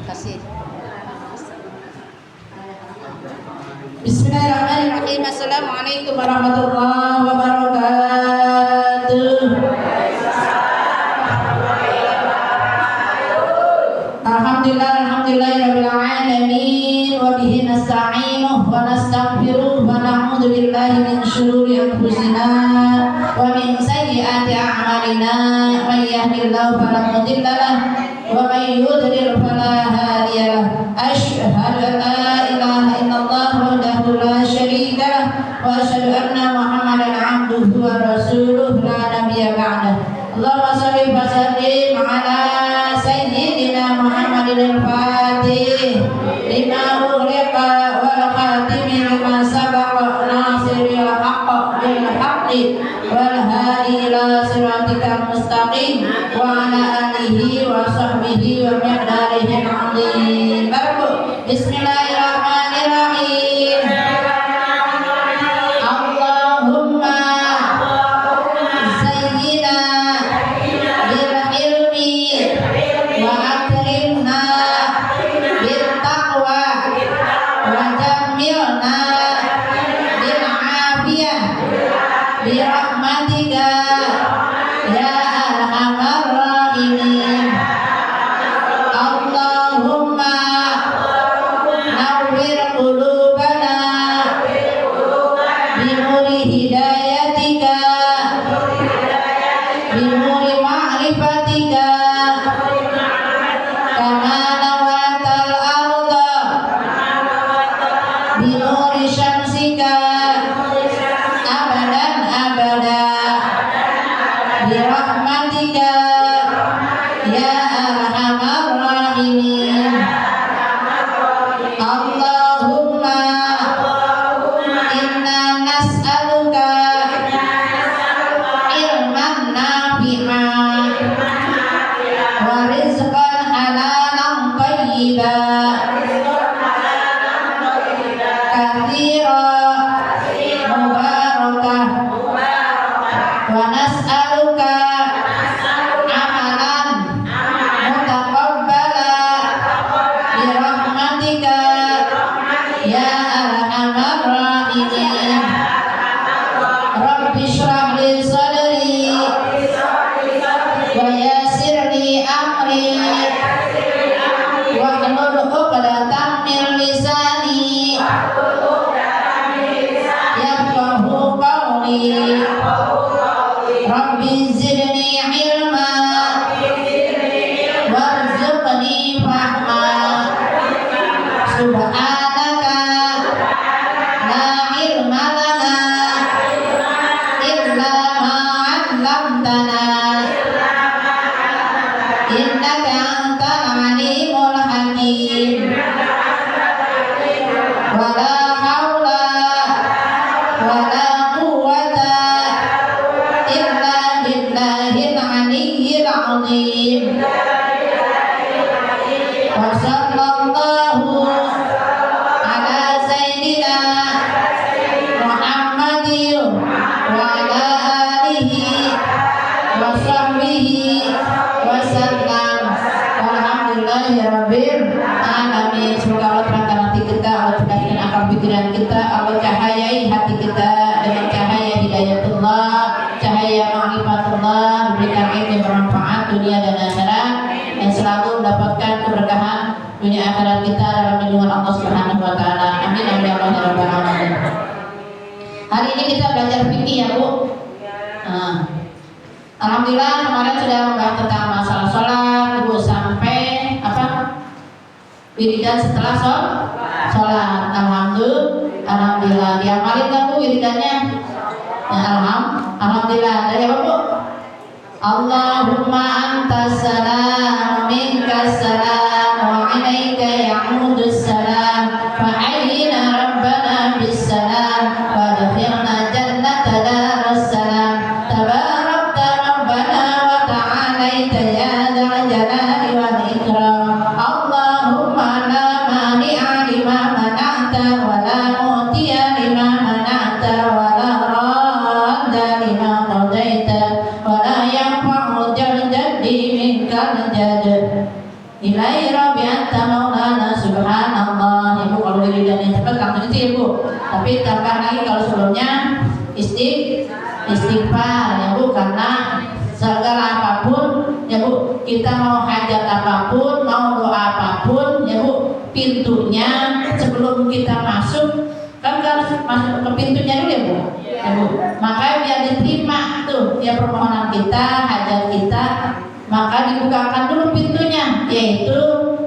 kasih. Bismillahirrahmanirrahim. Assalamualaikum warahmatullahi wabarakatuh. Alhamdulillahirabbil alamin wa bihi nasta'inuhu wa nastaghfiruh wa na'udzu billahi min shururi anfusina wa min sayyiati a'malina. May yahdihillahu fala mudilla lahu wa may yudlil fala hadiya lahu. Asyhadu an la ilaha illallah wahdahu la syarika lahu wa asyhadu anna Muhammadan 'abduhu wa rasuluhu la nabiyya ba'dahu. Allahumma shalli wa sallim ala sayyidina Muhammadin al-Fatih lima ughliqa wal khatimi lima sabaqa nasiril haqq bil haqqi wal hadi ila siratikal mustaqim wa ala alihi wa sahbihi wa miqdarihi al-'azim. Bismillahirrahmanirrahim. Allahumma zayyina bil ilmi wa akrimna bil taqwa wa jammilna bil afiyah bi rahmatika ya arhamar rahimin. Allahumma nawwir qulubana bi nuri hidayatika bi nuri ma'rifatika kama nawatal arda bi nuri syamsika abadan abada bi rahmatika ya arhamar rahimin. Allahumma inna nas'aluka ilman nafi'an wa rizqan halalan thayyiban katsiran mubarakah wa nas'aluka amalan mutaqabbala bi rahmatika ya arhamar rahimin. Rabbi shrah li sadri wa yassir li amri wahlul 'uqdatam min lisani yafqahu qawli. Rabbi zidni ilma warzuqni fahma. Subhanaka la ilma lana illa ma 'allamtana innaka antal alimul hakim. Wala haula wala quwwata illa billahil aliyyil azim. Wa sallallahu ala sayyidina Muhammadin wa ala alihi wa sahbihi wa sallam. Alhamdulillahirabbil alamin. Semoga Allah terangkan hati kita, Allah cahayai akal pikiran kita, Allah cahayai hati kita dengan cahaya hidayatullah, cahaya ma'rifatullah, memberikan ilmu yang bermanfaat dunia dan akhirat, dan selalu mendapatkan keberkahan dunia akhirat kita dalam lindungan Allah Subhanahu wa taala. Amin amin ya rabbal alamin. Hari ini kita belajar fikih ya, Bu. Alhamdulillah kemarin sudah membahas tentang masalah sholat, Bu, sampai apa? Wiridan setelah sholat. Alhamdulillah. Diamalin kan, Bu, wiridannya? Ya, alhamdulillah. Dari apa, Bu? Allahumma antas salam minkas salam wa ilaika ya'udus salam fa hayyina rabbana bis salam wa adkhilna jannata darus salam tabarakta rabbana wa ta'alaita ya dzal jalali wal ikram. Allahumma la mani'a lima mana'ta wa la mu'tiya lima mana'ta wa la radda lima qadaita wa la yanfa'u jal jaddi minkal jad. Ilai Rabbi anta maulana subhanallah. Ya Bu, kalau wiridannya cepat langsung itu ya Bu. Tapi tambah lagi kalau sebelumnya istighfar ya Bu, karena segala apapun ya Bu, kita mau hajat apapun, mau doa apapun ya Bu, pintunya sebelum kita masuk kan harus masuk ke pintunya dulu ya Bu. Ya Bu, makanya biar diterima tuh ya permohonan kita, hajat kita, maka dibukakan dulu pintunya, yaitu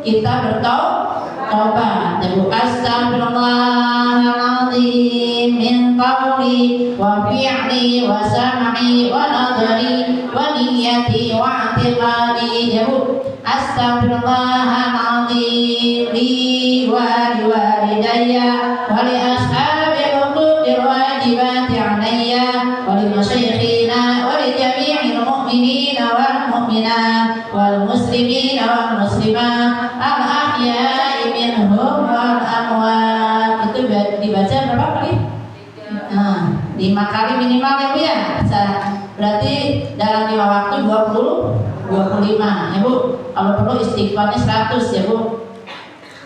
kita bertaubat. Ya Bu, astagfirullahaladzim min qawli wa fi'li wa sam'i wa nadri wa niyati wa i'tiqadi. Ya Bu, astagfirullahaladzim li wa liwalidayya wa li ashabi huquqil wajibati alayya wa li masyayikhina wa li jami'il mu'minina wal mu'minat wal muslimina wal muslimat al ahya'i minhum wal amwat. Itu dibaca berapa kali? 5 kali minimal ya Bu ya. Berarti dalam 5 waktu 25 ya Bu. Kalau perlu istighfarnya 100 ya Bu.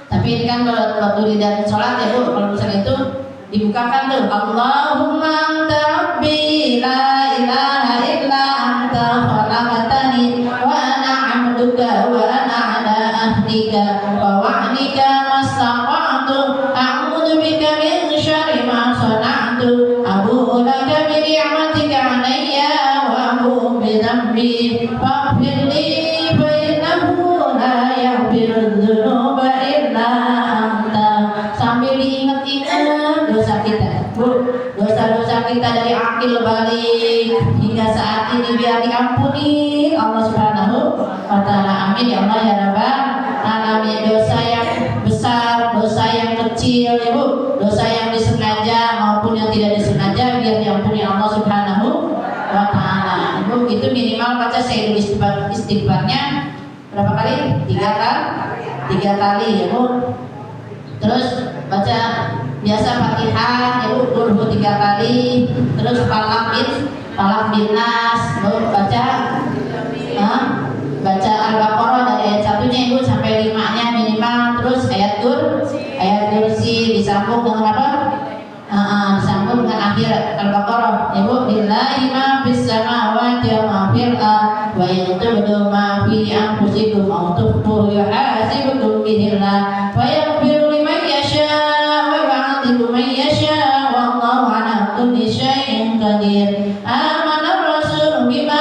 Tapi ini kan waktu dan sholat ya Bu. Kalau misalnya itu dibukakan tuh, Allahumma anta rabbi la ilaha illa anta khalaqtani wa ana 'abduka wa ana 'ala ahdika wa wa'dika mastata'tu a'udzu bika min syarri ma sana'tu abu'u laka bi ni'matika 'alayya wa abu'u bi dhanbi faghfir li fa innahu la yaghfiru dzunuba illa anta. Sambil diingat-ingat dosa kita Bu, dosa-dosa kita dari akil balik hingga saat ini biar diampuni Allah Subhanahu wa ta'ala. Amin ya Allah ya Rabbal alamin. Dosa yang besar, dosa yang kecil ya Bu, dosa yang disengaja maupun yang tidak disengaja biar diampuni Allah Subhanahu wa ta'ala. Bu, itu minimal baca sayyidul istighfarnya berapa kali? 3 kali ya Bu. Terus baca biasa Fatihah ya Bu, Qul 3 kali. Terus Falaq bin Nas baca Al-Baqarah dari ayat 1-nya Ibu sampai 5-nya minimal. Terus ayat kursi disambung dengan apa? Disambung dengan akhir Al-Baqarah ya Bu. Lillahi ma fis samawati wa ma fil ardh wa in tubdu ma fi anfusikum aw tukhfuhu yuhasibukum bihillah wa yaghfiru liman yasha wa yu'adhibu man yasha wallahu ala kulli syai'in qadir. Amana ar-rasul bima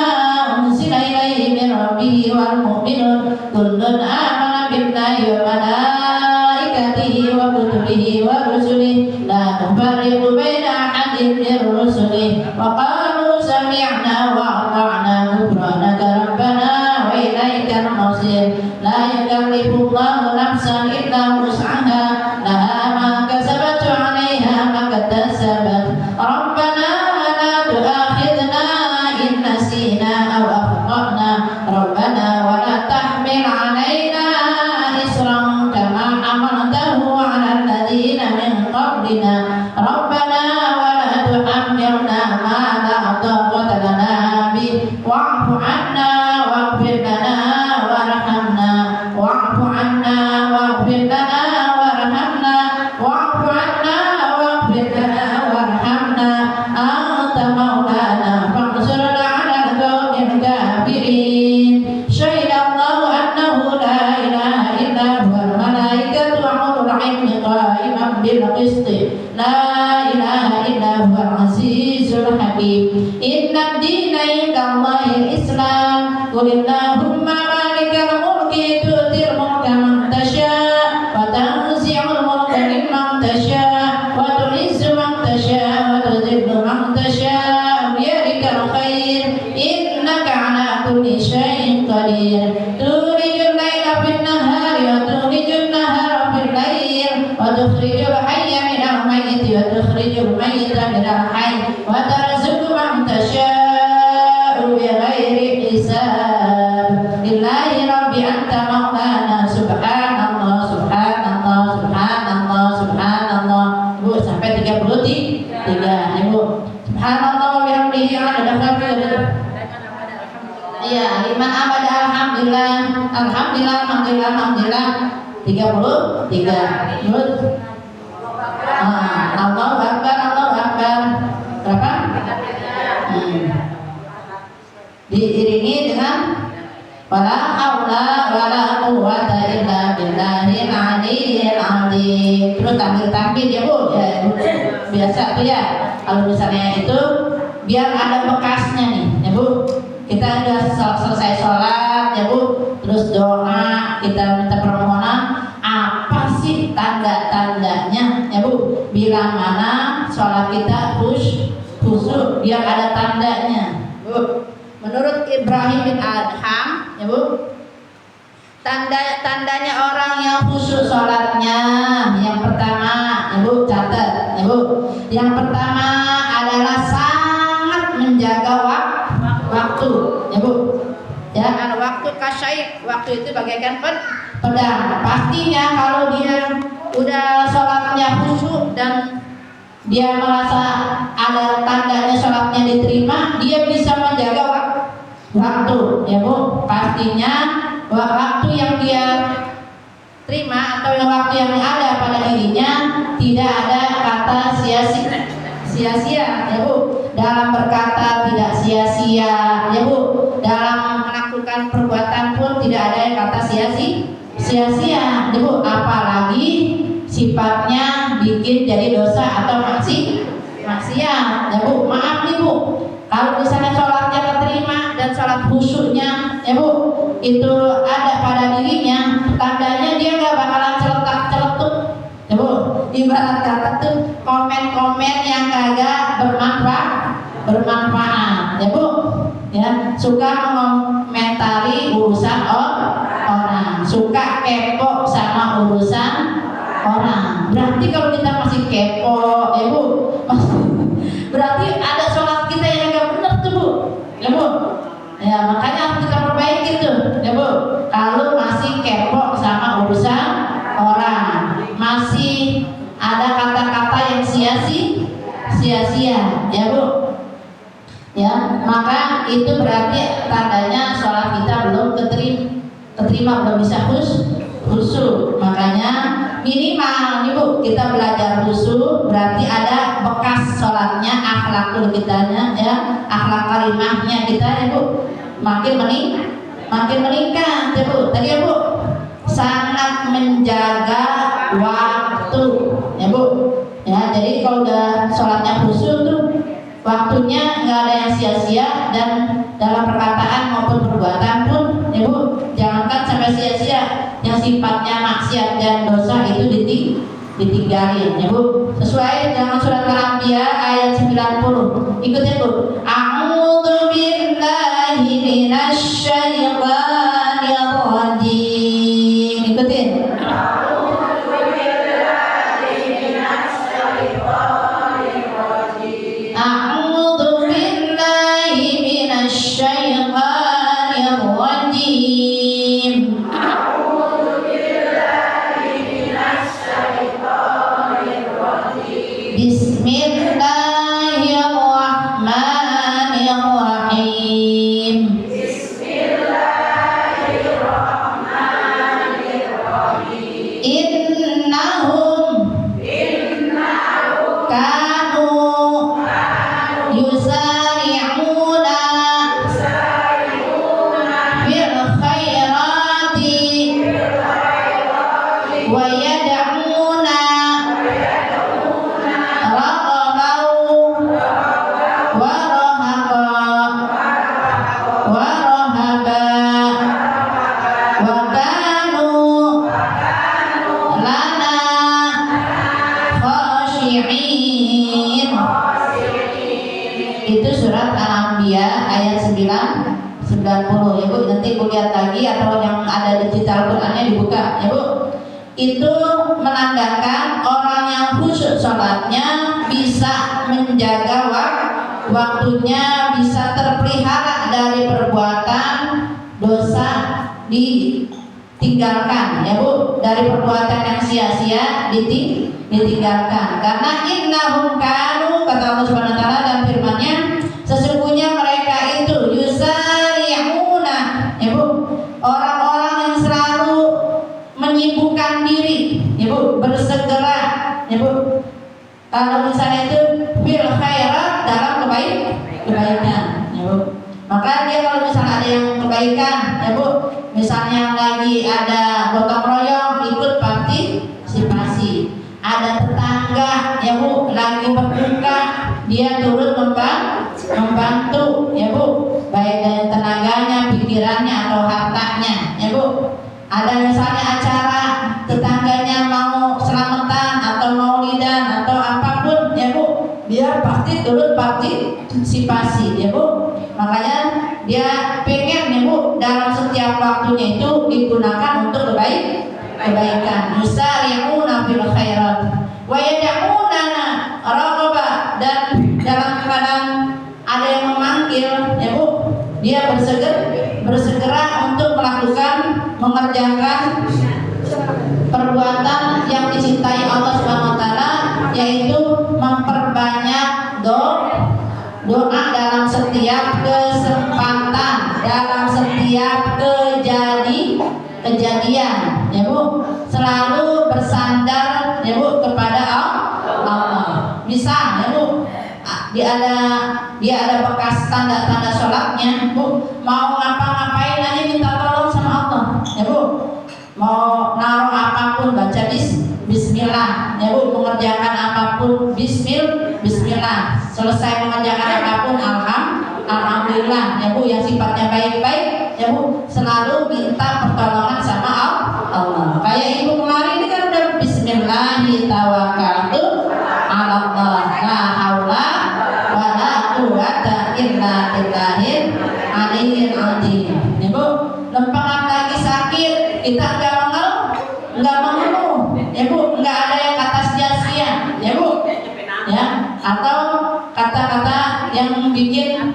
unzila ilaihi min rabbih wal mu'minun kullun amana billahi wa malaikatihi wa kutubihi wa rusulihi la nufarriqu baina ahadin min rusulihi wa qalu sami'na wa ata'na ghufranaka rabbana wa ilaikal masir. La yukallifu Allahu nafsan illa wus'aha laha ma kasabat 'alaiha ma iktasabat. Rabbana la tu'akhidna in nasina aw akhtana rabbana wa la tahmil 'alaina isran kama hamaltahu 'ala alladhina min qablina rabbana wa la tuhammilna ma la taqata lana bih wa'fu 'anna waghfir lana warhamna wa'fu 'anna waghfir alhamdulillah 33. Terus Allahu Akbar. Berapa? Diiringi dengan wala haula wala quwwata illa billahil aliyyil azim. Terus tampil ya Bu, ya biasa tuh ya. Kalau misalnya itu biar ada bekasnya nih, ya Bu. Kita udah selesai sholat, ya Bu. Terus doa, kita minta permohonan. Apa sih tanda-tandanya, ya Bu? Bila mana sholat kita khusyuk, biar ada tandanya, Bu. Menurut Ibrahim bin Adham, ya Bu, tandanya orang yang khusyuk sholatnya, yang pertama, ya Bu, catat, ya Bu. Yang pertama adalah sangat menjaga waktu, ya Bu. Ya, waktu kasyaik, waktu itu bagaikan pedang. Pastinya kalau dia udah sholatnya khusyuk dan dia merasa ada tandanya sholatnya diterima, dia bisa menjaga waktu, ya Bu. Pastinya waktu yang dia terima atau waktu yang ada pada dirinya tidak ada kata sia-sia, ya Bu. Dalam berkata tidak sia-sia, ya Bu. Dalam melakukan perbuatan pun tidak ada yang kata sia-sia, ya Bu. Apalagi sifatnya bikin jadi dosa atau maksiat, ya Bu. Maaf nih Bu, kalau misalnya sholatnya terima dan sholat khusyuknya, ya Bu, itu ada pada dirinya, tandanya dia gak bakalan celetuk, ya Bu. Ibarat kata tuh komen-komen yang kagak bermanfaat, ya Bu. Ya, suka mengomentari urusan orang, suka kepo sama urusan orang. Berarti kalau kita masih kepo, ya Bu, berarti ada sholat kita yang agak benar tuh Bu, ya Bu. Ya, makanya harus kita perbaiki tuh, ya Bu. Kalau masih kepo sama urusan orang, masih ada kata-kata yang sia-sia, ya Bu. Ya, maka itu berarti tandanya sholat kita belum keterima, belum bisa khusyuk. Makanya minimal nih Bu, kita belajar khusyuk berarti ada bekas sholatnya, akhlakul kitanya, ya, akhlak karimahnya kita, ya Bu, makin meningkat, ya Bu. Tadi, ya Bu, sangat menjaga waktu, ya Bu. Ya, jadi kalau udah sholatnya khusyuk tuh waktunya nggak ada yang sia-sia, dan dalam perkataan maupun perbuatan pun, ya Bu, jangankan sampai sia-sia, yang sifatnya maksiat dan dosa itu ditinggalin, ya Bu. Sesuai dengan surat Al-Anbiya ayat 90. Ikutin Bu. A'udzu billahi minasy syaithanir rajim. Ikutin. Bismillahirrahmanirrahim. Innahum kanu yusari'una fil khairati wa yad'una itu surat Al-Anbiya ayat 90, ya Bu. Nanti Bu lihat lagi atau yang ada digital Qur'annya dibuka, ya Bu. Itu menandakan orang yang khusyuk sholatnya bisa menjaga waktunya, bisa terpelihara dari perbuatan dosa ditinggalkan, ya Bu, dari perbuatan yang sia-sia ditinggalkan. Karena innahum kanu, kata Allah Subhanahu wa taala dalam firman-Nya, sesungguhnya mereka itu yusari'una, ya Bu, orang-orang yang selalu membersihkan diri, ya Bu, bersegera, ya Bu. Kalau misalnya itu fil khairat dalam kebaikan, ya Bu. Maka dia kalau misalnya ada yang kebaikan, ya Bu, misalnya lagi ada gotong royong ikut partisipasi, ada tetangga, ya Bu, lagi berduka dia turut membantu, ya Bu, baik dari tenaganya, pikirannya atau hartanya, ya Bu. Ada misalnya acara tetangganya mau selamatan atau maulidan atau apapun, ya Bu, dia pasti turut partisipasi, ya Bu. Makanya dia pengen, ya Bu, dalam setiap waktunya itu digunakan untuk kebaikan. Yusari'una fil khairat wa yad'unana raghaba, dan dalam keadaan ada yang memanggil, ya Bu, dia bersegera untuk mengerjakan perbuatan yang dicintai Allah Subhanahu wa taala, yaitu memperbanyak doa dalam setiap kesempatan, dalam setiap kejadian, ya Bu, selalu bersandar, ya Bu, kepada Allah. Misal, ya Bu, dia ada bekas tanda-tanda sholatnya, Bu, mau ngapa-ngapain aja minta tolong sama Allah, ya Bu. Mau naruh apapun baca bismillah, ya Bu, mengerjakan apapun bismillah, selesai mengerjakan apapun alhamdulillah, ya Bu, yang sifatnya baik-baik, ya Bu, selalu minta pertolongan sama Allah. Kayak ibu kemarin ini kan udah bismillahi tawakkaltu ala Allah, la haula wala quwwata illa billahil aliyyil azim, ya Bu. Lempengan lagi sakit, kita nggak mengeluh, ya Bu, nggak ada yang kata sia-sia, ya Bu, ya, atau kata-kata yang bikin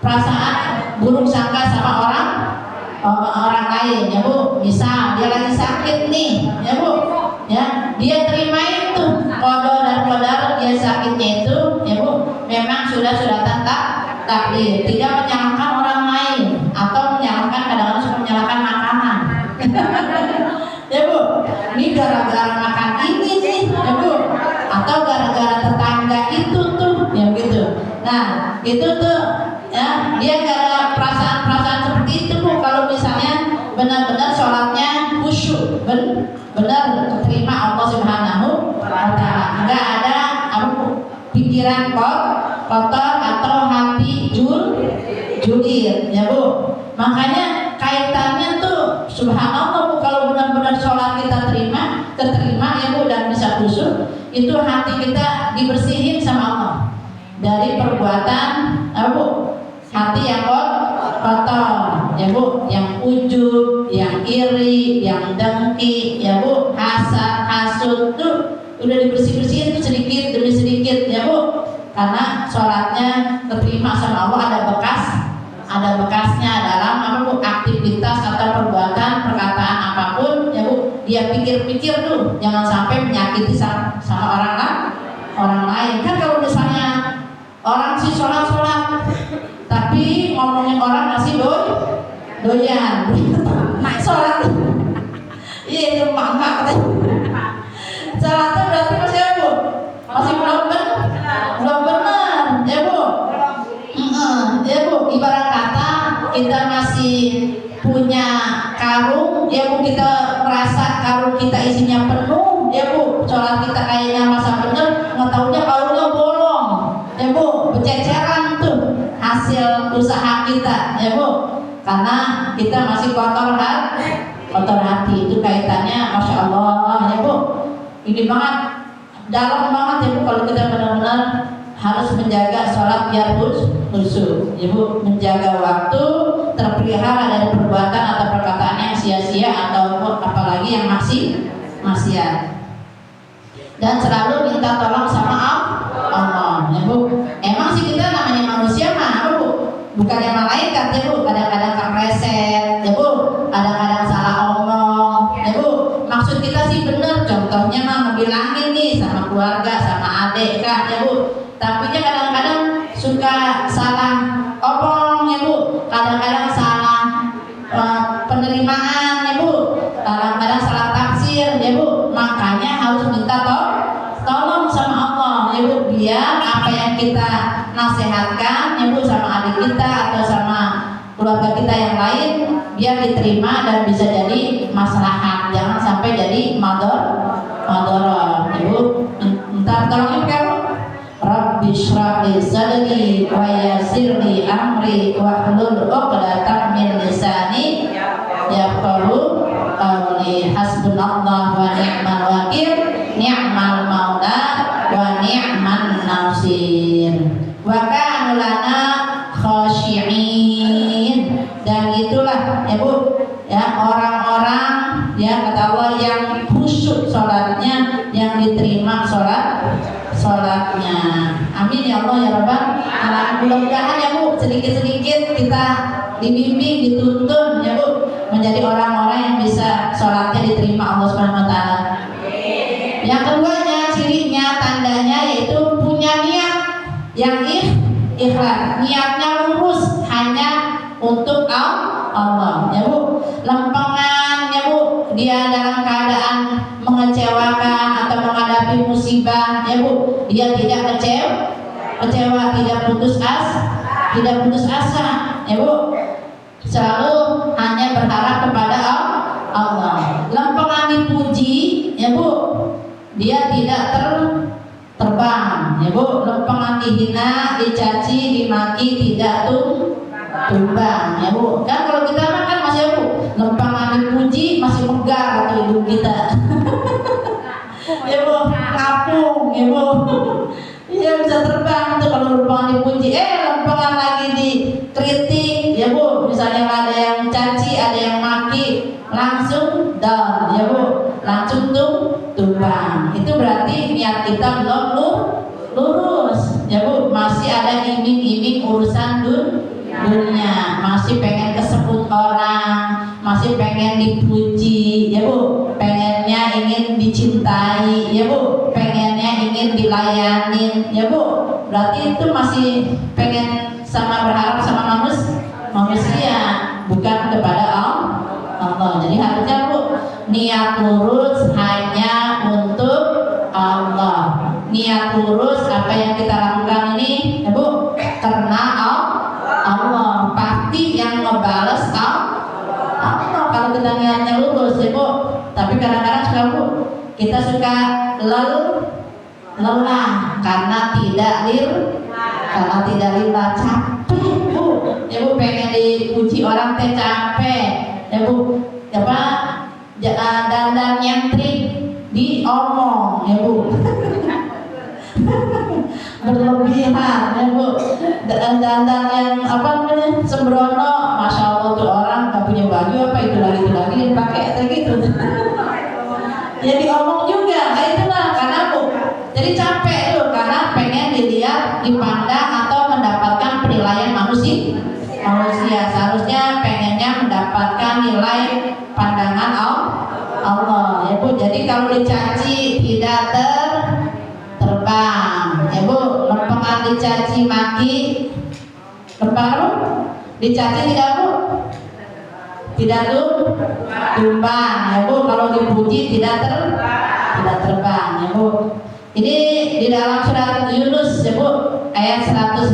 perasaan buruk sangka sama orang lain, ya Bu. Misal dia lagi sakit nih, ya Bu, ya, dia terima itu qada dan qadar dia sakitnya itu, ya Bu, memang sudah takdir, tidak menyalahkan orang lain atau menyalahkan, kadang-kadang suka menyalahkan makanan. Ya Bu, ini gara-gara makan ini nih, ya Bu, atau gara-gara tetangga itu tuh, ya gitu. Nah, itu tuh, ya, dia gara perasaan-perasaan seperti itu Bu. Kalau misalnya benar-benar sholatnya khusyuk, benar terima Allah Subhanahu wa taala, enggak ada pikiran kotor atau hati julir, ya Bu. Makanya kaitannya tuh subhanallah Bu, kalau benar-benar sholat kita keterima, ya Bu, dan bisa khusyuk, itu hati kita dibersihin sama Allah dari perbuatan, apa Bu, hati yang kotor, ya Bu, yang ujub, yang iri, yang dengki, ya Bu, hasud tuh udah dibersihin tuh sedikit demi sedikit, ya Bu, karena sholatnya keterima sama Allah, ada bekasnya dalam, apa Bu, aktivitas atau perbuatan, perkataan apapun, ya Bu, dia pikir-pikir tuh jangan sampai menyakiti sama orang lain. Kan kalau misalnya orang sih sholat tapi ngomongin orang masih doyan sholat, iya itu mangga katanya. Sholat itu berarti masih apa Bu? Masih belum benar, ya Bu. Ya Bu, ibarat kata kita masih punya karung, ya Bu, kita merasa karung kita isinya penuh, ya Bu, sholat kita kayaknya masa bener, ngetaunya karungnya bolong, ya Bu, bececeran tuh hasil usaha kita, ya Bu, karena kita masih kotor hati. Itu kaitannya, masya Allah, ya Bu, ini banget, dalam banget, ya Bu, kalau kita benar-benar harus menjaga sholat biar khusyuk, ya Bu, menjaga waktu, terpelihara dari perbuatan atau perkataan yang sia-sia atau apalagi yang maksiat, dan selalu minta tolong sama Allah, ya Bu. Emang sih kita namanya manusia mah, apa Bu, bukan yang malaikat, ya Bu, kadang-kadang kepleset, ya Bu, kadang-kadang salah omong, ya Bu. Maksud kita sih bener, contohnya mah ngebilangin nih sama keluarga, sama adik kak, ya Bu, tapi kadang-kadang suka salah omong, ya Bu, kadang-kadang salah penerimaan, ya Bu, kadang-kadang salah tafsir, hanya harus minta tolong sama Allah ya Bu, biar apa yang kita nasihatkan ya Bu sama adik kita atau sama keluarga kita yang lain biar diterima dan bisa jadi maslahat, jangan sampai jadi madorah ya Bu. Minta tolong kamu, Rabbi shrah li sadri wa yassir li amri wahlul 'uqdatam min lisani yafqahu qawli. Hasbunallahu wa ni'mal wakil, ni'mal maula wa ni'man nasir. Wa kanu lana khashi'in, dan itulah ya Bu ya orang-orang ya kata Allah yang khusyuk sholatnya, yang diterima sholatnya. Amin ya Allah ya Rabbal alamin. Mudah-mudahan ya Bu sedikit-sedikit kita dibimbing, dituntun ya Bu menjadi orang-orang yang bisa sholatnya diterima Allah Subhanahu wa taala. Yang keduanya, cirinya, tandanya yaitu punya niat yang ikhlas, niatnya lurus hanya untuk Allah ya Bu. Lempengan ya Bu, dia dalam keadaan mengecewakan atau menghadapi musibah ya Bu, dia tidak kecewa, tidak putus asa ya Bu, selalu hanya berharap kepada Allah. Lempengan dipuji ya Bu, dia tidak terbang ya Bu. Lempengan dihina, dicaci, dimaki, tidak tumbang ya Bu. Kan kalau kita makan masih ya Bu, lempengan dipuji masih megah atau hidup kita ya Bu, kapung ya Bu, ya bisa terbang tuh kalau lempengan dipuji. Lempengan lagi dikritik ya Bu, misalnya ada yang caci, ada yang maki, langsung down ya Bu, langsung tumbang. Itu berarti niat kita belum lurus ya Bu, masih ada iming-iming urusan dunia, masih pengen kesebut orang, masih pengen dipuji ya Bu, pengennya ingin dicintai ya Bu, pengennya ingin dilayanin ya Bu. Berarti itu masih pengen sama berharap sama manusia, bukan kepada Allah. Jadi harusnya Bu niat lurus hanya untuk Allah. Niat lurus apa yang kita lakukan ini ya Bu karena Allah, pasti yang ngebales Allah kalau kita niatnya lurus ya Bu. Tapi kadang-kadang suka Bu, kita suka lelah karena tidak lillah, capek Bu ya Bu, pengen dipuji orang teh capek ya Bu, apa dandan nyentrik diomong ya Bu berlebihan ya Bu, dandan yang apa namanya sembrono, masya Allah tuh orang gak punya baju apa itu lagi dipakai kayak gitu ya diomong juga. Nah itulah karena Bu jadi capek tuh karena pengen dilihat, dipandang atau mendapatkan penilaian manusia. Seharusnya pengennya mendapatkan nilai pandangan Allah ya Bu. Jadi kalau dicaci tidak terbang ya Bu, lempengan dicaci maki terbang, dicaci tidak Bu, tidak tumbang ya Bu. Kalau dipuji tidak terbang ya Bu. Ini di dalam surat Yunus ya Bu ayat 105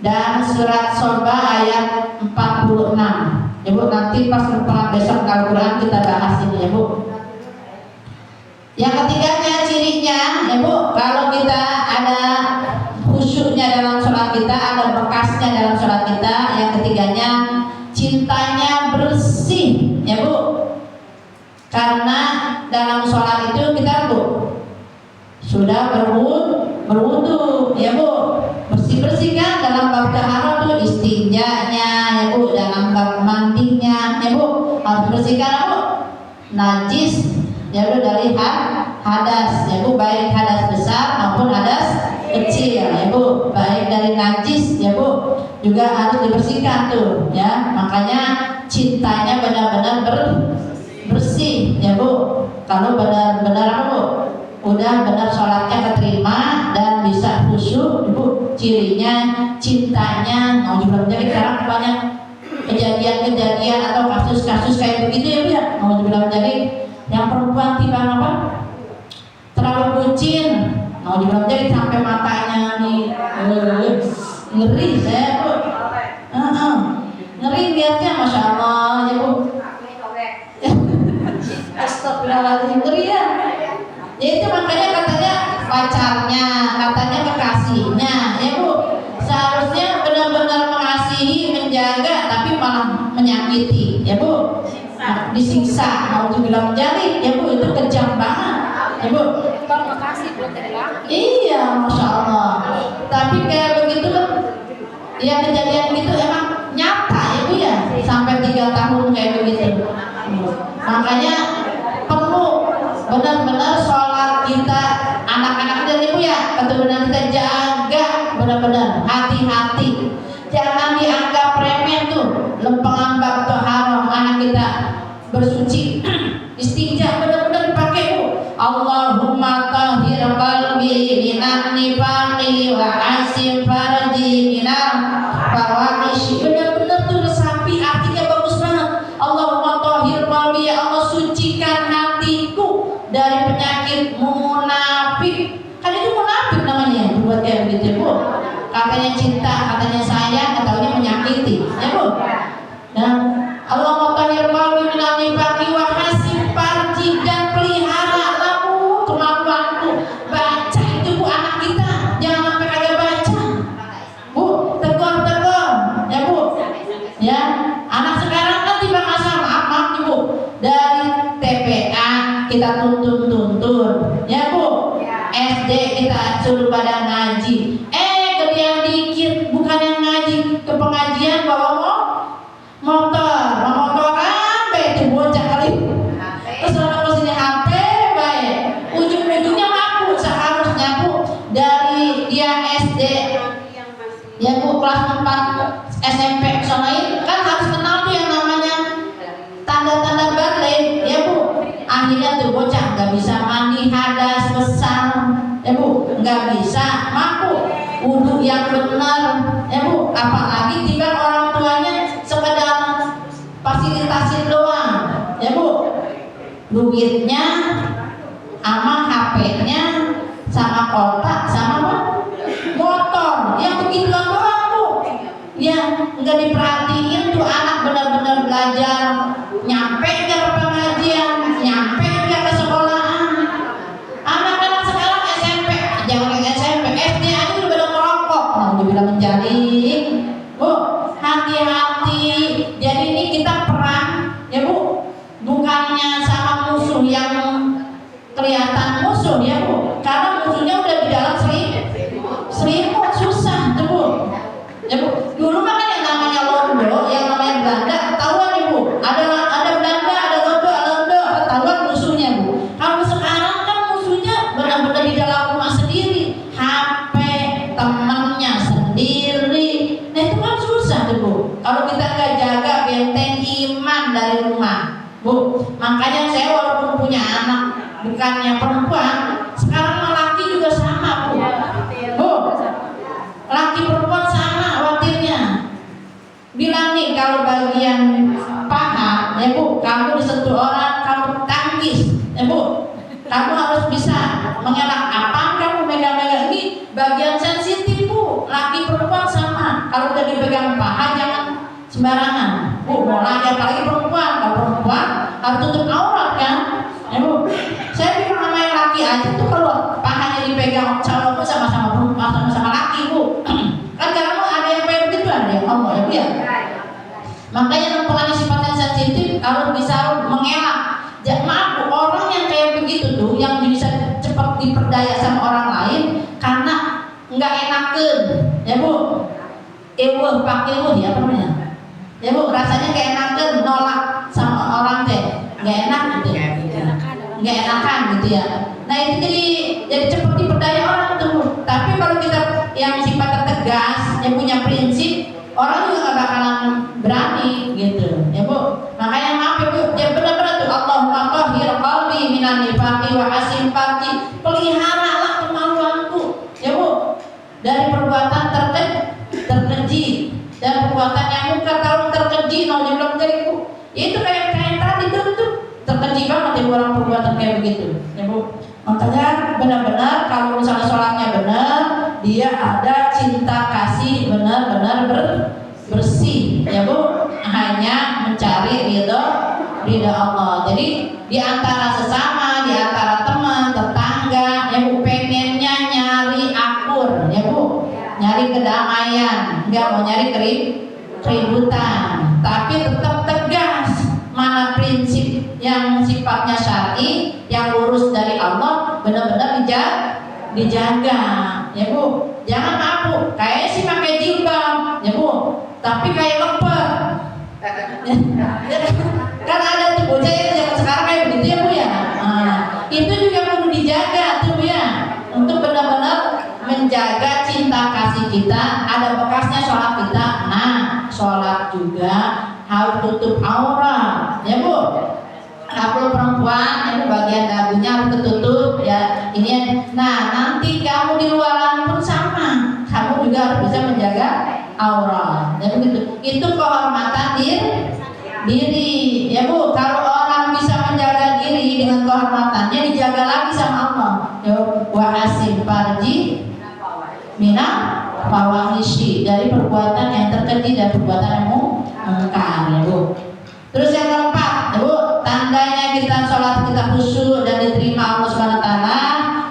dan surat Soba ayat 46 ya Bu. Nanti pas pertemuan besok Al-Quran kita bahas ini ya Bu. Yang ketiganya, cirinya ya Bu, kalau kita ada khusyuknya dalam sholat kita, ada bekasnya dalam sholat kita. Yang ketiganya, cintanya bersih ya Bu, karena dalam sholat itu kita Bu sudah berwudu ya Bu, bersih kan dalam bab taharah tuh istinjanya ya Bu, dalam bab mandinya ya Bu harus bersihkan Bu najis ya Bu dari hadas ya Bu, baik hadas besar maupun hadas kecil ya Bu, baik dari najis ya Bu juga harus dibersihkan tuh ya. Makanya cintanya benar-benar bersih ya Bu. Kalau benar-benar Bu udah benar sholatnya keterima dan bisa khusyuk Bu, cirinya cintanya mau dibilang. Jadi sekarang banyak kejadian-kejadian atau kasus-kasus kayak begitu ya Bu ya, mau dibilang. Jadi yang perempuan timbang apa mau dibilang jadi sampai matanya nih ngeri saya Bu. Ngeri lihatnya, Masya Allah ya Bu. Astagfirullahaladzim, ngeri ya. Ya itu makanya katanya pacarnya, katanya kekasihnya ya Bu, seharusnya benar-benar mengasihi, menjaga, tapi malah menyakiti ya Bu, disiksa, mau dibilang jari ya Bu, itu kejam banget ya Bu. Kalau makasih belum dari laki. Iya, Masya Allah. Tapi kayak begitu kan, ya kejadian gitu emang nyata ya Bu ya, sampai 3 tahun kayak begitu. Makanya perlu benar-benar sholat kita, anak-anak kita Ibu ya, keturunan kita jaga benar-benar, hati-hati, jangan dianggap remeh tuh lempengan bab toharoh anak kita bersuci. Istinja benar-benar dipakai Bu. Allahumma tahhir qalbi minan nifaqi wa asim farji minan fawahish. Benar-benar tuh resapi, artinya bagus banget. Allahumma tahhir qalbi, ya Allah sucikan hatiku dari penyakit munafik. Kan itu munafik namanya, buat kayak begitu Bu. Katanya cinta, katanya sayang, katanya menyakiti ya Bu. Nah, Allahumma tahhir qalbi minan nifaqi wa asim farji, dan pelihara lamu kemampuanku baca itu Bu. Anak kita jangan sampai kagak baca Bu, tegur ya Bu ya. Anak sekarang kan tiba masa maaf nih Bu, dari TPA kita tuntun ya Bu, SD kita suruh pada ngaji, gedean dikit bukan yang ngaji ke pengajian bawa motoran baik itu bocah kali. Terus orang kesini HP baik, ujung-ujungnya mampu. Seharusnya Bu, dari dia SD ya Bu, kelas 4 SMP soalnya kan harus kenal tuh yang namanya tanda-tanda batin ya Bu. Akhirnya tuh bocah nggak bisa mandi hadas besar ya Bu, nggak bisa mampu wudhu yang benar ya Bu. Apalagi tiba orang tuanya sekedar fasilitasin doang ya Bu, duitnya sama HP-nya sama kotak sama apa? Motor yang begituan doang Bu ya, nggak diperhatiin tuh anak benar-benar belajar, nyampe ke pengajian, nyampe ke sekolahan. Anak-anak sekarang SMP, jangan SMP, SD aja udah pada merokok, mau dibilang menjadi Bu. Hati-hati. Jadi ini kita perang ya Bu, bukannya sama musuh yang kelihatan musuh ya Bu, karena musuhnya udah di dalam selimut, susah tuh Bu ya Bu. Dulu mah kan yang namanya Londo, yang namanya Belanda, ketahuan ya Bu, ada Belanda, ada Londo, ketahuan musuhnya Bu. Kalau sekarang kan musuhnya benar-benar di dalam rumah sendiri, HP temannya sendiri. Nah itu kan susah tuh Bu, kalau kita nggak jaga benteng iman dari rumah Bu. Makanya saya walaupun punya anak bukannya perempuan, sekarang laki juga sama Bu. Laki perempuan sama khawatirnya. Bilang nih kalau bagian paha ya Bu, kamu disentuh orang kamu tangkis ya Bu. Kamu harus bisa mengelak. Apa kamu megang-megang ini bagian sensitif Bu. Laki perempuan sama. Kalau udah dipegang paha jangan sembarangan Bu. Mau laki apalagi perempuan. Kalau perempuan harus tutup aurat kan ya Bu. Saya bilang namanya laki aja tuh kalau pahanya dipegang sama sama perempuan sama laki Bu. Kan kamu ada yang kayak begitu, ada yang ngomong ya Bu ya. Makanya lempengan sifatnya sensitif harus bisa mengelak. Maaf Bu, orang yang kayak begitu tuh yang bisa cepat diperdaya sama orang lain karena nggak enakan ya Bu. Pakai ya apa namanya ya Bu, rasanya nggak enakan nolak sama orang teh, nggak enak gitu, nggak enakan gitu ya. Nah itu jadi cepat diperdaya orang tuh. Tapi kalau kita yang sifatnya tegas, yang punya prinsip, orang juga nggak bakalan berani gitu ya Bu. Makanya maaf ya Bu, ya benar-benar tuh Allahumma tahhir qalbi minan nifaqi wa asim farji, peliharalah kemaluanku ya Bu dari perbuatan terkeji dan perbuatan yang muka. Kalau terkeji mau dibilang dari Bu, itu kayak tadi tuh terkeji banget ya orang perbuatan kayak begitu ya Bu. Makanya benar-benar kalau misalnya sholatnya benar, dia ada cinta kasih benar-benar bersih, ya Bu, hanya mencari ridha Allah. Jadi di antara sesama, di antara teman, tetangga, ya Bu, pengennya nyari akur, ya Bu, nyari kedamaian, nggak mau nyari keributan, tapi tetap tegas mana prinsip yang sifatnya syar'i, yang lurus dari Allah, benar-benar dijaga, ya Bu. Jangan mabuk, kayaknya sih pakai jilbab, ya Bu, tapi kayak lemper. Kan ada tuh bocah yang zaman sekarang kayak begitu ya Bu ya. Nah, itu juga perlu dijaga tuh Bu ya, untuk benar-benar menjaga cinta kasih kita, ada bekasnya sholat kita. Nah, sholat juga harus tutup aurat, ya Bu. Kalau perempuan itu bagian dagunya harus tertutup, ya ini. Nah, nanti kamu di luaran pun sama, kamu juga harus bisa menjaga aurat, ya begitu. Itu kehormatan diri, ya Bu. Kalau orang bisa menjaga diri dengan kehormatannya, dijaga lagi sama Allah. Ya, wa asim farji mina fawahishi, dari perbuatan yang terkeji dan perbuatan yang mungkar, ya Bu. Terus yang keempat, ya Bu, tandanya kita sholat kita khusyuk dan diterima Allah Subhanahu wa taala.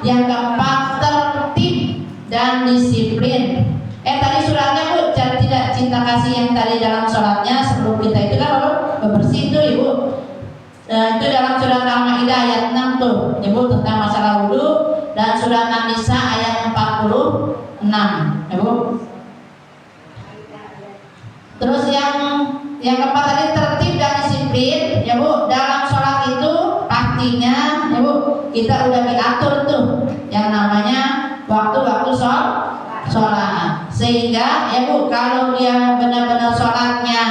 Yang keempat, tertib dan disiplin. Tadi suratnya Bu, tidak cinta kasih yang tadi dalam sholatnya sebelum kita itu kan bersih itu, Ibu. Itu dalam surat Al-Maidah ayat 6 tuh, Ibu, tentang masalah wudu, dan surat An-Nisa ayat 46, ya Bu. Terus yang keempat tadi tertib dan disiplin, ya Bu. Dalam sholat itu pastinya, ya Bu, kita udah diatur tuh yang namanya waktu-waktu sholat, sehingga ya Bu, kalau dia benar-benar sholatnya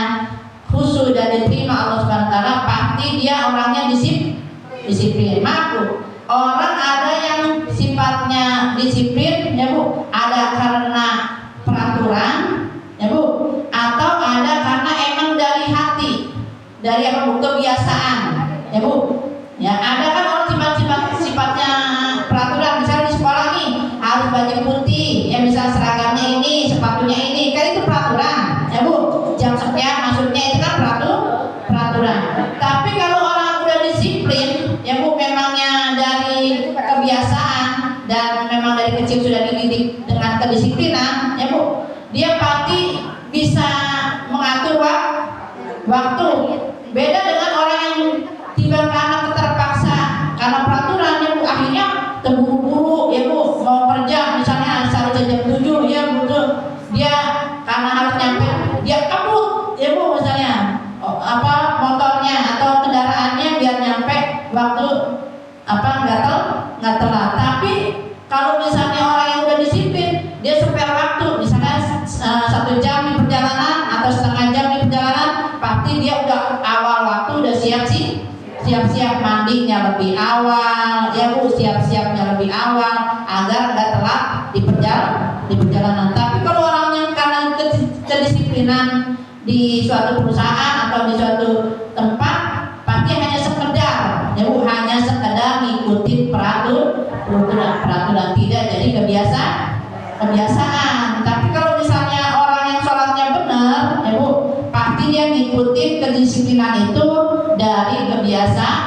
khusyuk dan diterima Allah Subhanahu wa taala, pasti dia orangnya disiplin. Maaf, orang ada yang sifatnya disiplin, ya Bu, ada karena peraturan, ya Bu, atau ada karena emang dari hati, dari apa Bu, kebiasaan, ya Bu. Ya, ada kan orang sifatnya peraturan, misalnya di sekolah nih harus baju putih, ya misal seragamnya ini, sepatunya ini, kan itu peraturan, ya Bu. Jam sekian masuknya itu kan peraturan. Tapi kalau orang udah disiplin, ya Bu, memangnya dari kebiasaan dan memang dari kecil sudah dididik dengan kedisiplinan, ya Bu, dia pasti bisa mengatur waktu. Beda dengan orang yang tiba karena keterpaksa, karena peraturan, ya Bu, akhirnya terburu-buru, ya Bu, mau kerja misalnya seharusnya jam 7, ya betul, dia karena harus nyampe, dia kabut, ya Bu, misalnya motornya atau kendaraannya biar nyampe waktu nggak telat. Tapi kalau misalnya orang yang udah disiplin, dia spare waktu, misalnya 1 jam di perjalanan atau setengah jam di perjalanan, pasti dia udah awal waktu udah siap-siap mandinya lebih awal, ya Bu, siap-siapnya lebih awal agar nggak telat di perjalanan. Tapi kalau orang yang karena kedisiplinan di suatu perusahaan atau di suatu tempat, pasti hanya sekedar, ya Bu, hanya sekedar ngikutin peraturan, tidak jadi kebiasaan. Tapi kalau misalnya orang yang sholatnya benar, ya Bu, pasti dia ngikutin kedisiplinan itu dari kebiasaan.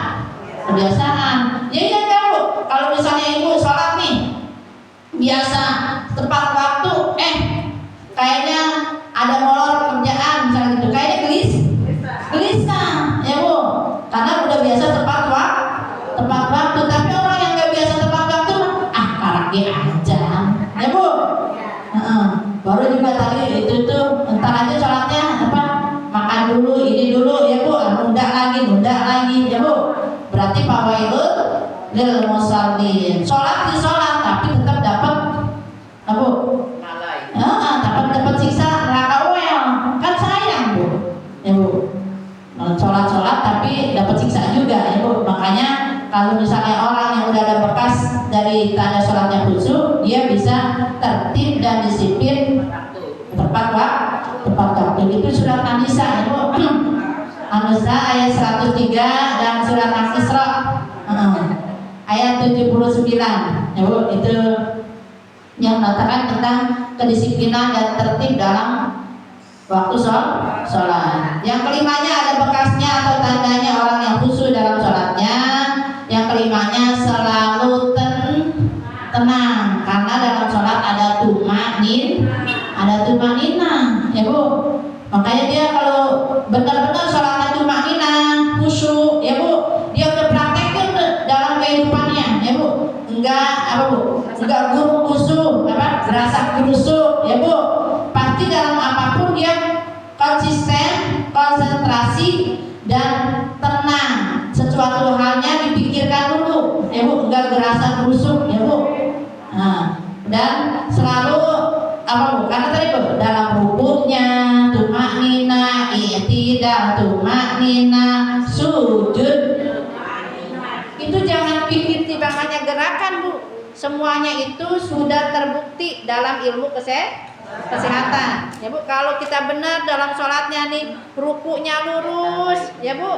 Ya kan Bu, kalau misalnya Ibu sholat nih biasa tepat waktu, kayaknya ada molor kerjaan misalnya gitu, kayaknya gelisah, ya Bu, karena udah biasa tepat waktu. Tapi orang yang nggak biasa tepat waktu, karak dia aja, ya Bu. Baru juga tadi itu tuh entar aja sholatnya makan dulu, ini dulu, ya Bu, nunda lagi, ya Bu. Berarti fawailul lil musallin, sholat tapi tetap dapat, ya Bu, dapat siksa neraka kan sayang Bu, ya Bu. Sholat tapi dapat siksa juga, ya Bu. Makanya kalau misalnya orang yang udah ada bekas dari tanda sholatnya khusyuk, dia bisa tertib dan disiplin tepat waktu. Itu surat An-Nisa, ya Bu. An-Nisa ayat 103 dan surat Al-Isra ayat 79 ya Bu, itu yang mengatakan tentang kedisiplinan dan tertib dalam waktu sholat. Yang kelimanya ada bekasnya atau tandanya orang yang khusyuk dalam sholatnya. Yang kelimanya selalu tenang, karena dalam sholat ada tumanina ya Bu. Makanya dia kalau benar-benar sholatnya tumanina, khusyuk ya Bu, dia udah praktekin dalam kehidupannya ya Bu. Enggak apa Bu, enggak guru khusyuk apa, berasa khusyuk ya Bu. Pasti dalam apapun dia konsisten, konsentrasi dan tenang. Sesuatu halnya dipikirkan dulu ya Bu, enggak gerasa khusyuk ya Bu. Nah, dan selalu apa Bu, karena tadi Bu, dalam rukuknya tumaknina, i'tidal tumaknina, sujud itu jangan pikir timbangannya gerakan Bu. Semuanya itu sudah terbukti dalam ilmu kesehatan ya Bu. Kalau kita benar dalam sholatnya nih, rukuknya lurus ya Bu,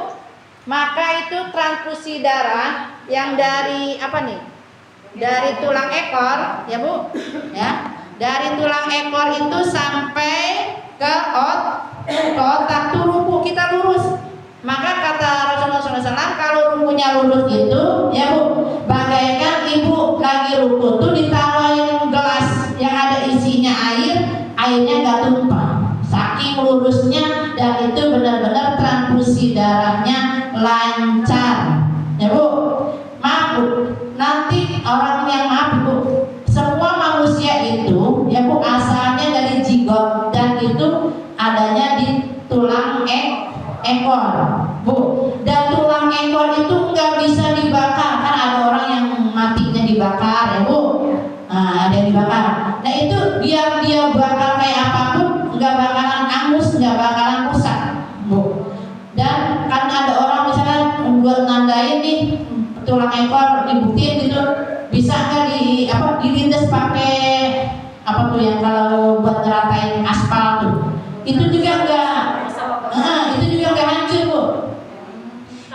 maka itu transfusi darah yang dari apa nih, dari tulang ekor ya Bu ya, dari tulang ekor itu sampai ke otak tuh ruku kita lurus. Maka kata Rasulullah SAW, kalau rukunya lurus itu ya Bu, bagaikan ibu lagi ruku tuh ditaruhin gelas yang ada isinya airnya gak tumpah, saking lurusnya. Dan itu benar-benar transfusi darahnya lancar ya Bu. Maaf Bu, nanti orang yang maaf Bu, semua manusia itu ya Bu asalnya dari zigot, dan itu adanya di tulang ekor Bu. Dan tulang ekor itu nggak bisa dibakar, kan ada orang yang matinya dibakar ya Bu. Nah, ada yang dibakar. Nah itu biar dia bakar kayak apapun, nggak bakalan angus, nggak bakalan rusak Bu. Dan kan ada orang misalnya buat nandain nih tulang ekor, dibuktiin gitu, bisa nggak dilindas pakai apa tuh yang kalau buat ngeratain aspal tuh, itu juga nggak hancur Bu.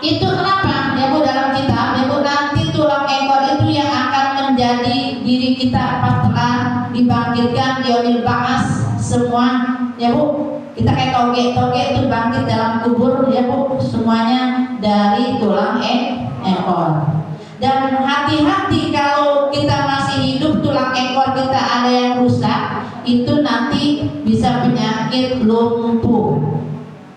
Itu kenapa ya Bu, dalam kitab ya Bu, nanti tulang ekor itu yang akan menjadi diri kita pas setelah dibangkitkan yaumil ba'ats semua ya Bu. Kita kayak toge itu bangkit dalam kubur ya Bu, semuanya dari tulang ekor. Dan hati-hati kalau kita masih hidup tulang ekor kita ada yang rusak, itu nanti bisa penyakit lumpuh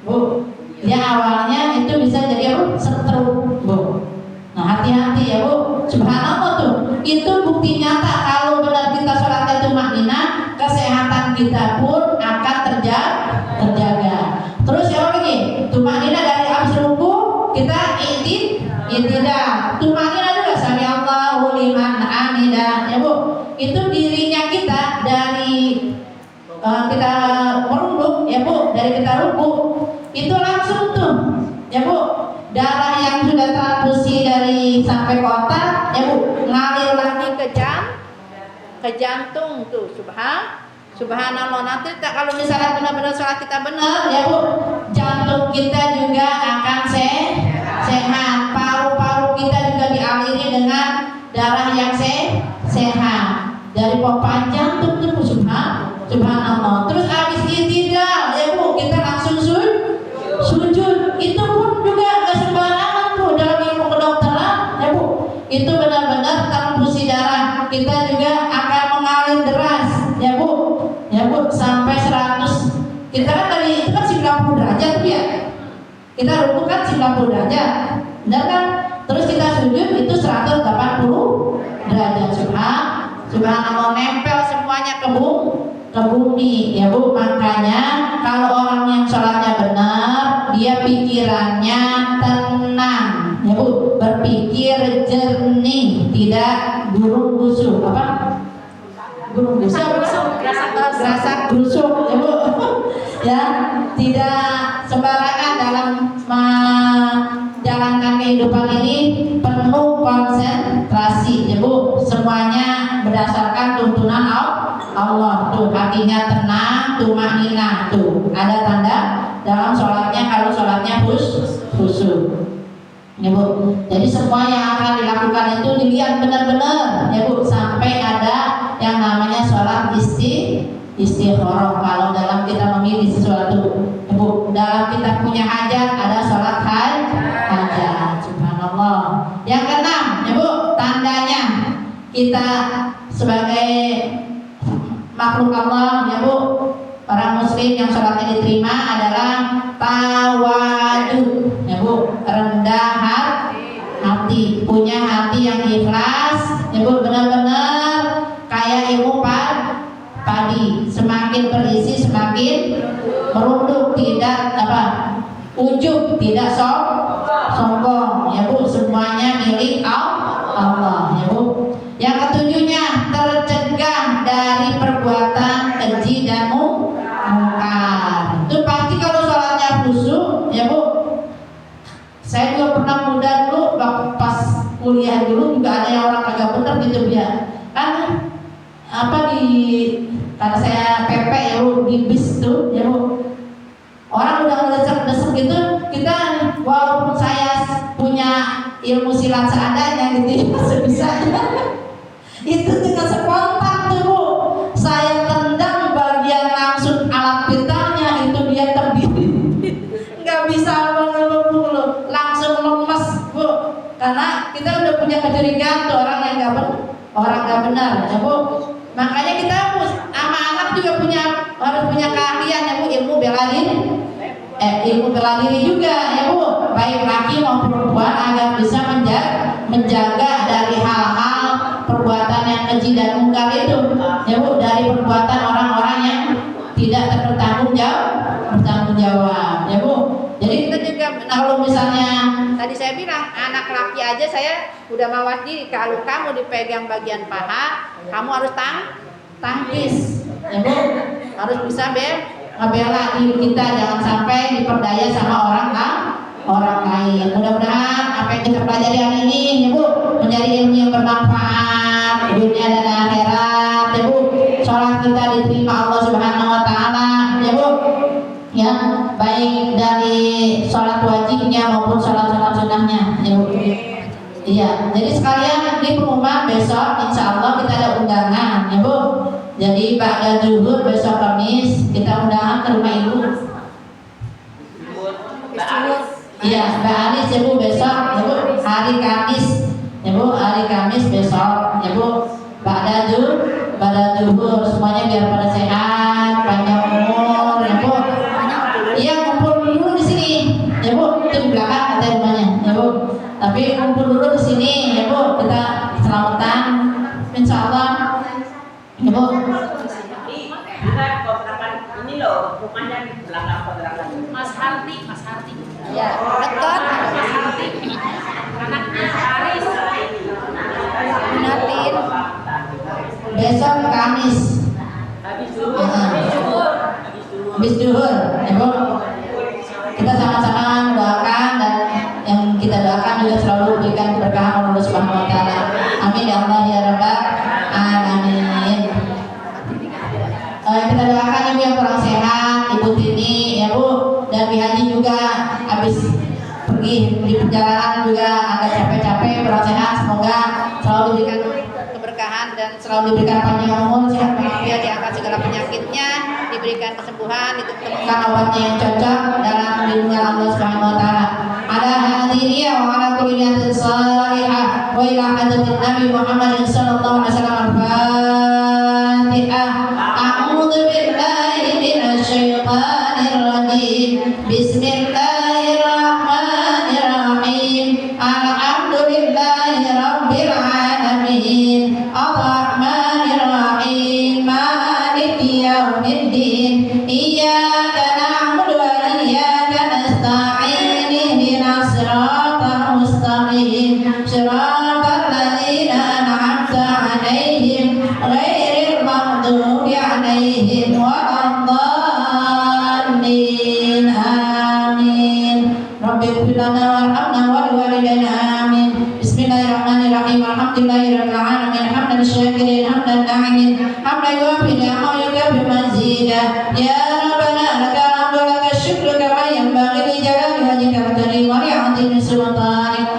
Bu. Ya awalnya itu bisa jadi apa? Stroke Bu. Nah hati-hati ya Bu. Subhanallah tuh, itu bukti nyata kalau benar kita sholatnya tumaknina, kesehatan kita pun akan terjaga. Terus ya lagi, tumaknina dari abis ruku kita i'tidal. Tumaknina juga sami Allahu liman hamidah ya Bu. Itu dirinya kita dari kita merunduk ya Bu, dari kita ruku itu langsung tuh ya Bu, darah yang sudah transfusi dari sampai ke otak ya Bu ngalir lagi ke jantung tuh. Subhanallah. Nanti kalau misalnya benar-benar sholat kita benar ya Bu, jantung kita juga akan sehat, paru-paru kita juga dialiri dengan darah yang sehat dari pompa jantung tuh subhanallah. Terus habis i'tidal ya Bu, kita langsung sujud. Itu pun juga gak sembarangan Bu, dalam ilmu kedokteran ya Bu, itu benar-benar transfusi darah kita juga akan mengalir deras ya Bu sampai 100. Kita kan tadi itu kan 90 derajat tuh ya, kita ruku kan 90 derajat benar kan, terus kita sujud itu 180 derajat. Subhanallah, nempel semuanya ke bumi ya Bu. Makanya kalau orang yang sholatnya benar, dia pikirannya tenang ya Bu, berpikir jernih, tidak burung busuk rasa busuk ya Bu ya, tidak sembarangan dalam menjalankan kehidupan ini, penuh konsentrasi ya Bu. Semuanya berdasarkan tuntunan Allah tuh, hatinya tenang, tumakninah tuh, ada tanda dalam sholatnya kalau sholatnya khusyuk. ya Bu. Jadi semua yang akan dilakukan itu dilihat benar-benar ya Bu, sampai ada yang namanya sholat istikharah. Kalau dalam kita memilih sesuatu ya Bu, dalam kita punya hajat ada sholat hajat. Subhanallah. Yang keenam ya Bu, tandanya kita sebagai makhluk Allah ya Bu, para muslim yang sholatnya diterima adalah tawadu ya Bu, rendah hati, punya hati yang ikhlas ya Bu, benar-benar kayak ilmu padi, semakin berisi semakin merunduk, tidak ujub, tidak sombong ya Bu, semuanya milik Allah ya Bu. Yang ketujuhnya, tercegah dari perbuatan keji dan mungkar. Itu pasti kalau sholatnya khusyuk ya Bu. Saya juga pernah muda dulu, pas kuliah dulu juga ada yang orang kagak bener gitu ya. Kan karena saya PP ya Bu, di bis tuh ya Bu. Orang udah ngedesek-desek gitu, kita walaupun saya punya ilmu silat seadanya gitu ya, sebisanya itu dengan spontan tuh Bu, saya tendang bagian langsung alat vitalnya, itu dia terdiri nggak bisa mengeluh, langsung lemes Bu, karena kita udah punya kecurigaan tuh orang yang nggak benar ya Bu. Makanya kita sama anak juga harus punya keahlian ya Bu, ilmu bela diri juga ya Bu, baik laki maupun perempuan, agar bisa menjaga dari hal-hal perbuatan yang keji dan mungkar itu ya Bu, dari perbuatan orang-orang yang tidak bertanggung jawab ya Bu. Jadi kita juga kalau misalnya tadi saya bilang anak laki aja saya udah mawas diri, kalau kamu dipegang bagian paha kamu harus tangkis ya Bu, harus bisa ngebela diri kita, jangan sampai diperdaya sama orang lain. Mudah-mudahan apa yang kita pelajari hari ini ya Bu, menjadi ilmu yang bermanfaat di dunia dan akhirat ya Bu. Sholat kita diterima Allah Subhanahu wa taala ya Bu, ya, baik dari sholat wajibnya maupun sholat sunnahnya ya Bu. Iya, jadi sekalian di pengumuman besok insya Allah kita ada undangan ya Bu. Jadi pada zuhur besok Kamis kita undangan ke rumah Ibu. Iya, Mbak Anis ya Bu, besok ya Bu, hari Kamis ya Bu, hari Kamis besok ya Bu. Pada zuhur semuanya biar pada sehat, panjang umur ya Bu. Iya, kumpul dulu di sini ya Bu, itu di belakang ada rumahnya ya Bu. Tapi kumpul dulu di sini ya Bu, kita selamatan insya Allah ya Bu. Kita kontrakan ini loh, rumahnya di belakang kontrakan. Mas Harti. Ya, dekat. Mas Harti. Anaknya Haris. Natin. Besok Kamis. Habis dulu. Habis duhur, ya Bu. Kita sama-sama doakan, dan yang kita doakan juga selalu berikan keberkahan Allah Subhanahu wa taala. Amin ya Allah ya Rabbal alamin. Kita doakan Ibu yang kurang sehat, Ibu Tini ya Bu, dan Bi Haji juga habis pergi di perjalanan juga agak capek-capek, kurang sehat, semoga selalu diberikan keberkahan dan selalu diberikan panjang umur, sehat walafiat, diangkat segala penyakitnya, diberikan kesembuhan, ditemukan obatnya yang cocok dalam lindungan Allah Subhanahu wa taala. Ala hadhihi wa ala kulli niyatin salihah wa ila hadratin Nabi Muhammad sallallahu alaihi wasallam. Al-Fatihah. A'udzu billahi minasy syaithanir rajim. Bismillahirrahmanirrahim. Alhamdulillahi rabbil alamin. Ar-Rahmanir Rahim. Maliki yaumiddin. Iyyaka na'budu wa iyyaka nasta'in. Ihdinas siratal mustaqim. Siratal ladzina an'amta 'alaihim ghairil maghdubi 'alaihim waladdallin. Amin. Rabbi ighfir lana warhamna wa liwalidayna. Amin. Bismillahirrahmanirrahim. Alhamdulillahirabbil alamin. Hamdan syakirin, hamdan na'imin, hamdan yuwafi ni'amahu wa yukafi mazidah. Ya Rabbana lakal hamdu wa lakal syukru kama yanbaghi li jalali wajhikal karim wa li'azimi sultanik.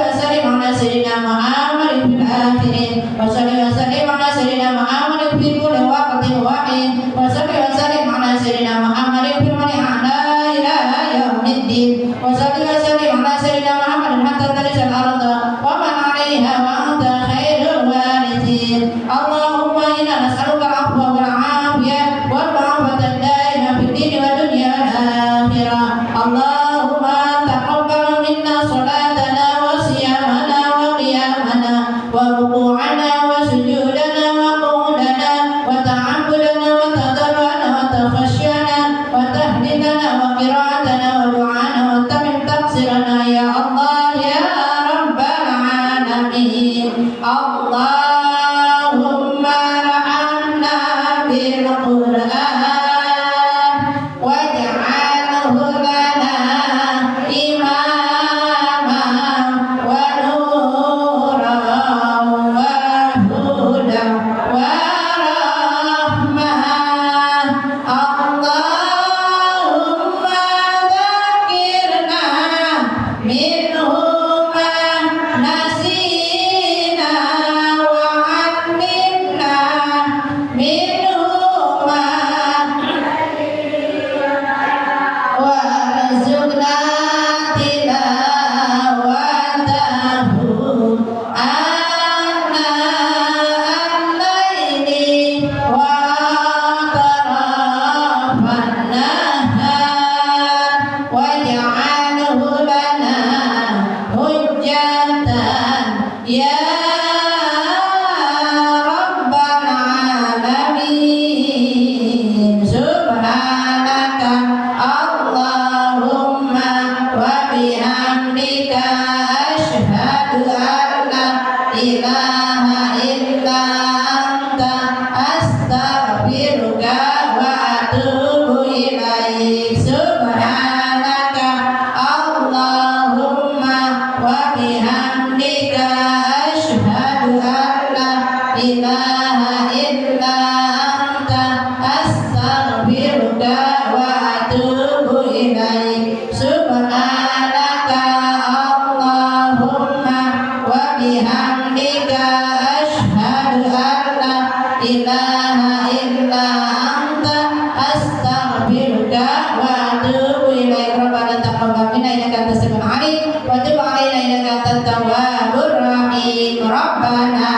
وسلم على سيدنا محمد في الآخرين وصل وسلم على سيدنا محمد في كل وقت وحين وصل وسلم على سيدنا محمد في المنعنا إلى يوم الدين وصل وسلم على سيدنا محمد حتى ترث الأرض ومن عليها وأنت خير الوارثين اللهم إنا نسألك العفو والعافية والمعافاة الدائمة في الدين والدنيا والآخرة اللهم تقبل منا صلاتنا وصيامنا وقيامنا وركوعنا وسجودنا وقعودنا وتعبدنا وتضرعنا وتخشينا وتهليلنا وقراءتنا ودعانا وتمم تقصيرنا يا الله يا رب العالمين اللهم ارحمنا بالقرآن واجعله لنا إماما ونورا وهدى ورحمة اللهم ذكرنا منه ما نسينا وعلمنا منه ما وارزقنا تلاوته آناء الليل وأطراف النهار واجعله لنا حجة يا رب العالمين سبحانك اللهم وبحمدك أشهد أن لا إله إلا أنت أستغفرك وأتوب إليك سبحانك اللهم وبحمدك أشهد أن لا إله إلا أنت أستغفرك وأتوب إليك سبحانك اللهم وبحمدك أشهد أن لا إله إلا أنت أستغفرك وأتوب إليك ربنا تقبل منا إنك أنت السميع العليم وتب علينا إنك أنت التواب الرحيم ربنا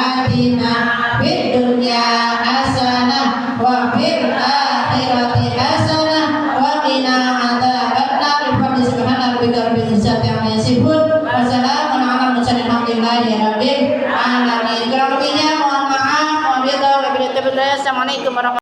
آتنا في الدنيا حسنة وفي الآخرة حسنة وقنا عذاب النار بفضل سبحان ربك رب العزة عما يصفون وسلام على المرسلين الحمد لله رب العالمين. Kurang lebihnya mohon maaf, mohon ridho, wabillahi taufiq. Assalamualaikum warahmatullahi wabarakatuh.